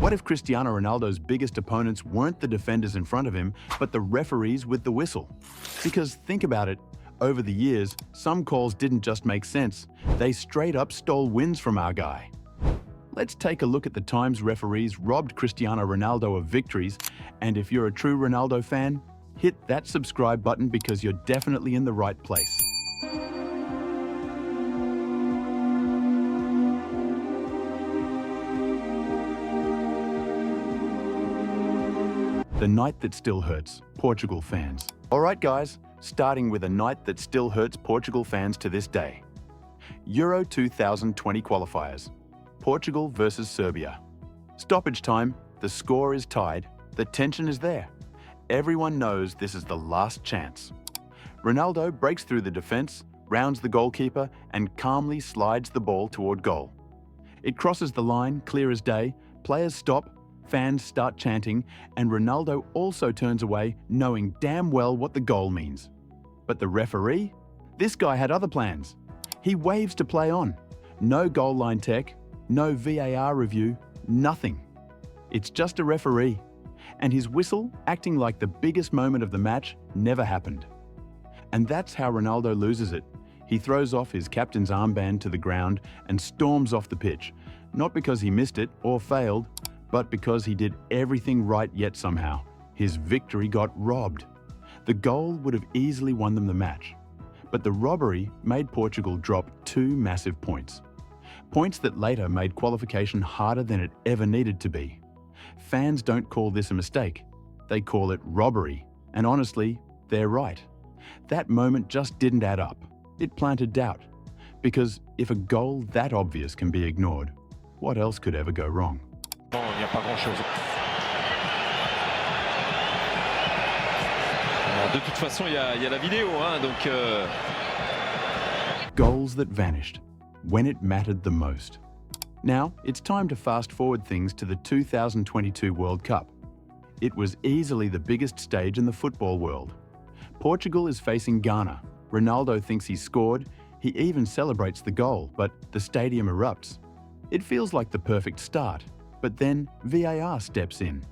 What if Cristiano Ronaldo's biggest opponents weren't the defenders in front of him, but the referees with the whistle? Because think about it, over the years, some calls didn't just make sense, they straight up stole wins from our guy. Let's take a look at the times referees robbed Cristiano Ronaldo of victories, and if you're a true Ronaldo fan, hit that subscribe button because you're definitely in the right place. The night that still hurts Portugal fans. Alright guys, starting with a night that still hurts Portugal fans to this day. Euro 2020 qualifiers. Portugal versus Serbia. Stoppage time, the score is tied, the tension is there. Everyone knows this is the last chance. Ronaldo breaks through the defense, rounds the goalkeeper, and calmly slides the ball toward goal. It crosses the line, clear as day, players stop, fans start chanting, and Ronaldo also turns away, knowing damn well what the goal means. But the referee? This guy had other plans. He waves to play on. No goal line tech, no VAR review, nothing. It's just a referee. And his whistle, acting like the biggest moment of the match, never happened. And that's how Ronaldo loses it. He throws off his captain's armband to the ground and storms off the pitch, not because he missed it or failed, but because he did everything right yet somehow. His victory got robbed. The goal would have easily won them the match. But the robbery made Portugal drop 2 massive points. Points that later made qualification harder than it ever needed to be. Fans don't call this a mistake. They call it robbery. And honestly, they're right. That moment just didn't add up. It planted doubt. Because if a goal that obvious can be ignored, what else could ever go wrong? Il n'y a pas grand-chose. De toute façon, il y a la vidéo, hein, donc. Goals that vanished when it mattered the most. Now, it's time to fast forward things to the 2022 World Cup. It was easily the biggest stage in the football world. Portugal is facing Ghana. Ronaldo thinks he scored. He even celebrates the goal, but the stadium erupts. It feels like the perfect start. But then VAR steps in.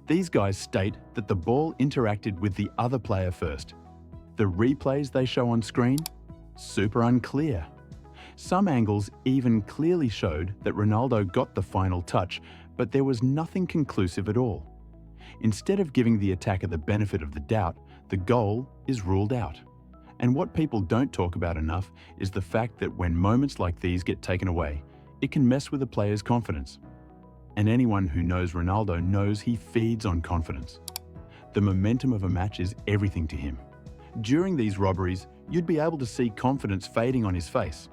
These guys state that the ball interacted with the other player first. The replays they show on screen? Super unclear. Some angles even clearly showed that Ronaldo got the final touch, but there was nothing conclusive at all. Instead of giving the attacker the benefit of the doubt, the goal is ruled out. And what people don't talk about enough is the fact that when moments like these get taken away, it can mess with a player's confidence. And anyone who knows Ronaldo knows he feeds on confidence. The momentum of a match is everything to him. During these robberies, you'd be able to see confidence fading on his face.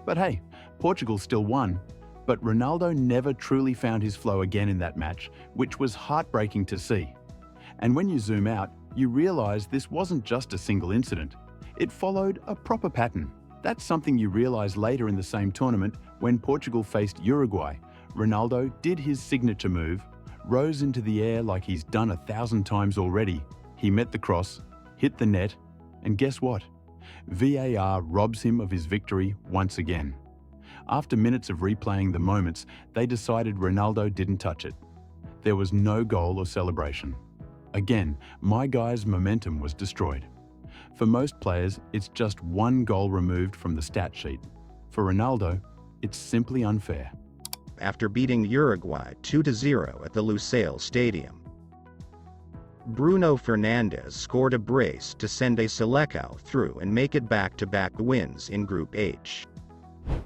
But hey, Portugal still won, but Ronaldo never truly found his flow again in that match, which was heartbreaking to see. And when you zoom out, you realize this wasn't just a single incident. It followed a proper pattern. That's something you realize later in the same tournament when Portugal faced Uruguay. Ronaldo did his signature move, rose into the air like he's done 1,000 times already. He met the cross, hit the net, and guess what? VAR robs him of his victory once again. After minutes of replaying the moments, they decided Ronaldo didn't touch it. There was no goal or celebration. Again, my guy's momentum was destroyed. For most players, it's just one goal removed from the stat sheet. For Ronaldo, it's simply unfair. After beating Uruguay 2-0 at the Lusail Stadium, Bruno Fernandes scored a brace to send a Selecao through and make it back-to-back wins in Group H.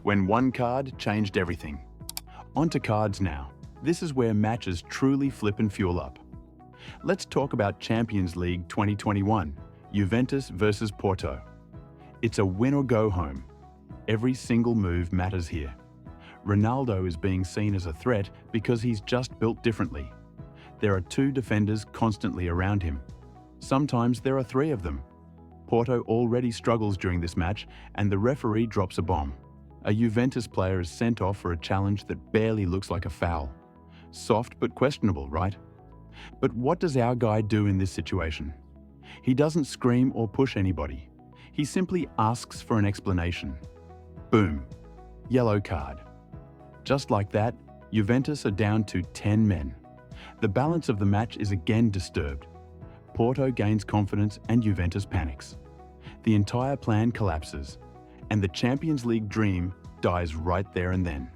When one card changed everything. On to cards now. This is where matches truly flip and fuel up. Let's talk about Champions League 2021, Juventus versus Porto. It's a win or go home. Every single move matters here. Ronaldo is being seen as a threat because he's just built differently. There are 2 defenders constantly around him. Sometimes there are 3 of them. Porto already struggles during this match, and the referee drops a bomb. A Juventus player is sent off for a challenge that barely looks like a foul. Soft but questionable, right? But what does our guy do in this situation? He doesn't scream or push anybody. He simply asks for an explanation. Boom. Yellow card. Just like that, Juventus are down to 10 men. The balance of the match is again disturbed. Porto gains confidence and Juventus panics. The entire plan collapses, and the Champions League dream dies right there and then.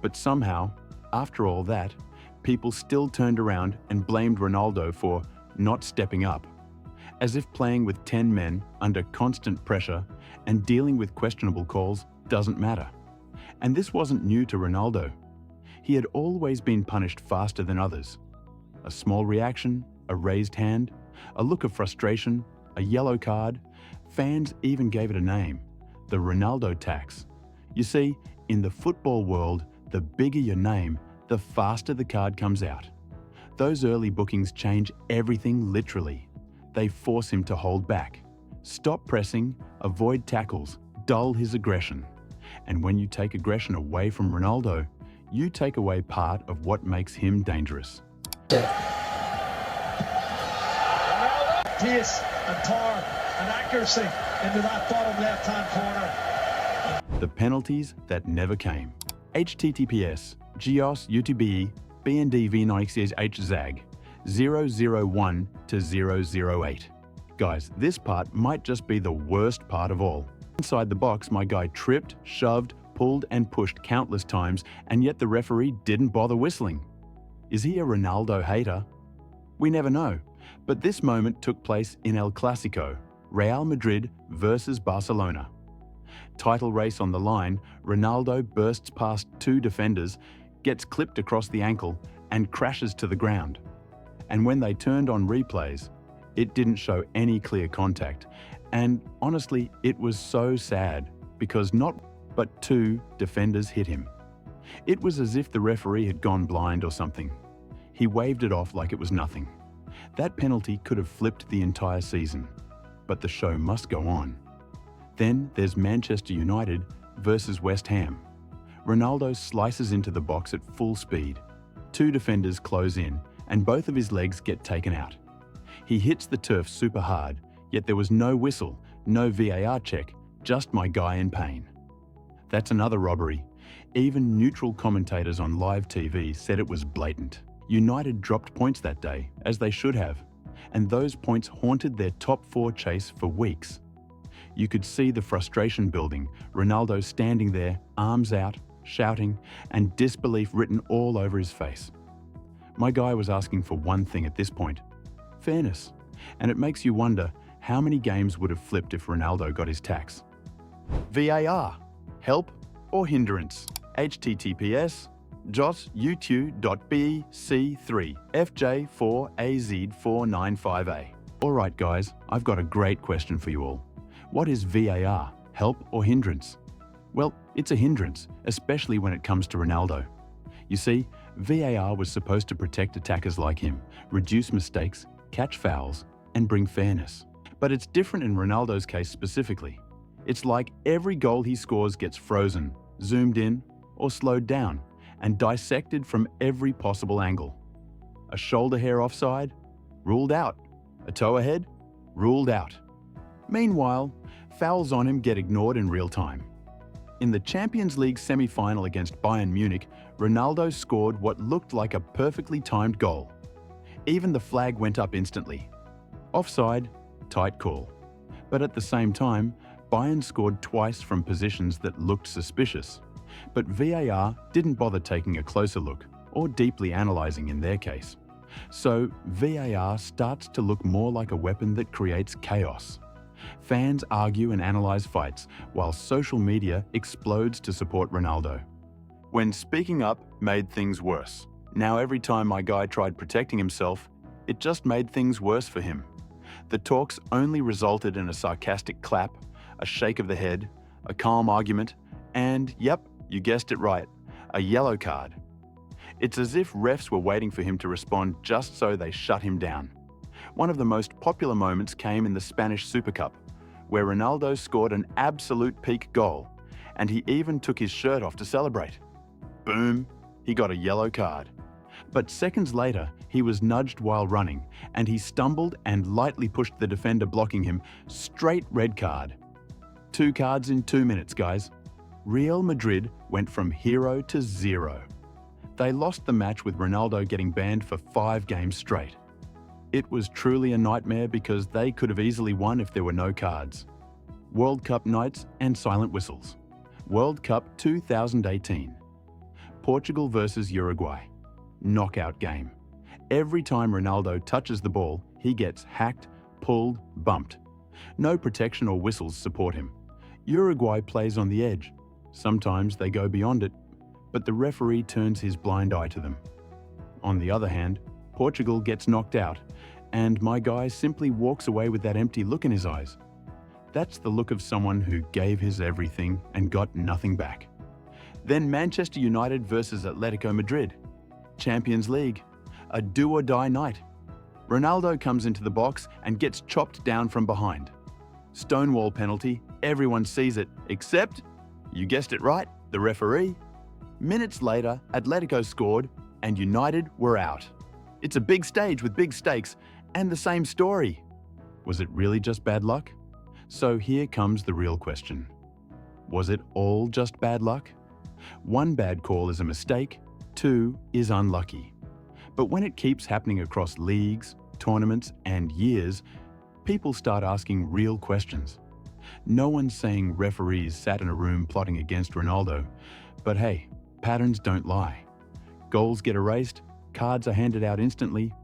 But somehow, after all that, people still turned around and blamed Ronaldo for not stepping up, as if playing with 10 men under constant pressure and dealing with questionable calls doesn't matter. And this wasn't new to Ronaldo. He had always been punished faster than others. A small reaction, a raised hand, a look of frustration, a yellow card. Fans even gave it a name, the Ronaldo tax. You see, in the football world, the bigger your name, the faster the card comes out. Those early bookings change everything literally. They force him to hold back, stop pressing, avoid tackles, dull his aggression. And when you take aggression away from Ronaldo, you take away part of what makes him dangerous. Pace and power and accuracy into that bottom left-hand corner. The penalties that never came. HTTPS, GEOS UTBE, BND V9XH ZAG, 001 to 008. Guys, this part might just be the worst part of all. Inside the box, my guy tripped, shoved, pulled and pushed countless times, and yet the referee didn't bother whistling. Is he a Ronaldo hater? We never know, but this moment took place in El Clasico, Real Madrid versus Barcelona. Title race on the line, Ronaldo bursts past two defenders, gets clipped across the ankle, and crashes to the ground. And when they turned on replays, it didn't show any clear contact. And honestly, it was so sad because not but two defenders hit him. It was as if the referee had gone blind or something. He waved it off like it was nothing. That penalty could have flipped the entire season, but the show must go on. Then there's Manchester United versus West Ham. Ronaldo slices into the box at full speed. Two defenders close in, and both of his legs get taken out. He hits the turf super hard, yet there was no whistle, no VAR check, just my guy in pain. That's another robbery. Even neutral commentators on live TV said it was blatant. United dropped points that day, as they should have, and those points haunted their top four chase for weeks. You could see the frustration building, Ronaldo standing there, arms out, shouting, and disbelief written all over his face. My guy was asking for one thing at this point: fairness. And it makes you wonder how many games would have flipped if Ronaldo got his tax. VAR, help or hindrance? HTTPS JOSUTU.BC3 FJ4AZ495A. Alright guys, I've got a great question for you all. What is VAR, help or hindrance? Well, it's a hindrance, especially when it comes to Ronaldo. You see, VAR was supposed to protect attackers like him, reduce mistakes, catch fouls, and bring fairness. But it's different in Ronaldo's case specifically. It's like every goal he scores gets frozen, zoomed in, or slowed down, and dissected from every possible angle. A shoulder hair offside? Ruled out. A toe ahead? Ruled out. Meanwhile, fouls on him get ignored in real time. In the Champions League semi-final against Bayern Munich, Ronaldo scored what looked like a perfectly timed goal. Even the flag went up instantly. Offside, tight call. But at the same time, Bayern scored twice from positions that looked suspicious. But VAR didn't bother taking a closer look or deeply analysing in their case. So VAR starts to look more like a weapon that creates chaos. Fans argue and analyse fights, while social media explodes to support Ronaldo. When speaking up made things worse. Now every time my guy tried protecting himself, it just made things worse for him. The talks only resulted in a sarcastic clap, a shake of the head, a calm argument, and, yep, you guessed it right, a yellow card. It's as if refs were waiting for him to respond just so they shut him down. One of the most popular moments came in the Spanish Super Cup, where Ronaldo scored an absolute peak goal, and he even took his shirt off to celebrate. Boom, he got a yellow card. But seconds later, he was nudged while running, and he stumbled and lightly pushed the defender blocking him. Straight red card. 2 cards in 2 minutes, guys. Real Madrid went from hero to zero. They lost the match with Ronaldo getting banned for 5 games straight. It was truly a nightmare because they could have easily won if there were no cards. World Cup nights and silent whistles. World Cup 2018. Portugal versus Uruguay. Knockout game. Every time Ronaldo touches the ball, he gets hacked, pulled, bumped. No protection or whistles support him. Uruguay plays on the edge. Sometimes they go beyond it, but the referee turns his blind eye to them. On the other hand, Portugal gets knocked out, and my guy simply walks away with that empty look in his eyes. That's the look of someone who gave his everything and got nothing back. Then Manchester United versus Atletico Madrid. Champions League. A do-or-die night. Ronaldo comes into the box and gets chopped down from behind. Stonewall penalty, everyone sees it, except, you guessed it right, the referee. Minutes later, Atletico scored and United were out. It's a big stage with big stakes and the same story. Was it really just bad luck? So here comes the real question. Was it all just bad luck? 1 bad call is a mistake, 2 is unlucky. But when it keeps happening across leagues, tournaments, and years, people start asking real questions. No one's saying referees sat in a room plotting against Ronaldo, but hey, patterns don't lie. Goals get erased, cards are handed out instantly,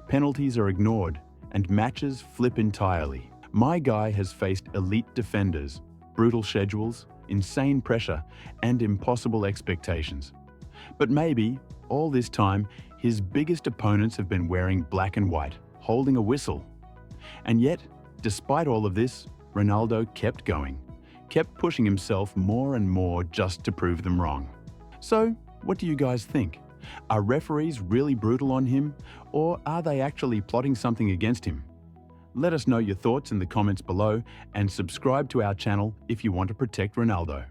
penalties are ignored, and matches flip entirely. My guy has faced elite defenders, brutal schedules, insane pressure, and impossible expectations. But maybe, all this time, his biggest opponents have been wearing black and white, holding a whistle. And yet, despite all of this, Ronaldo kept going, kept pushing himself more and more just to prove them wrong. So, what do you guys think? Are referees really brutal on him, or are they actually plotting something against him? Let us know your thoughts in the comments below and subscribe to our channel if you want to protect Ronaldo.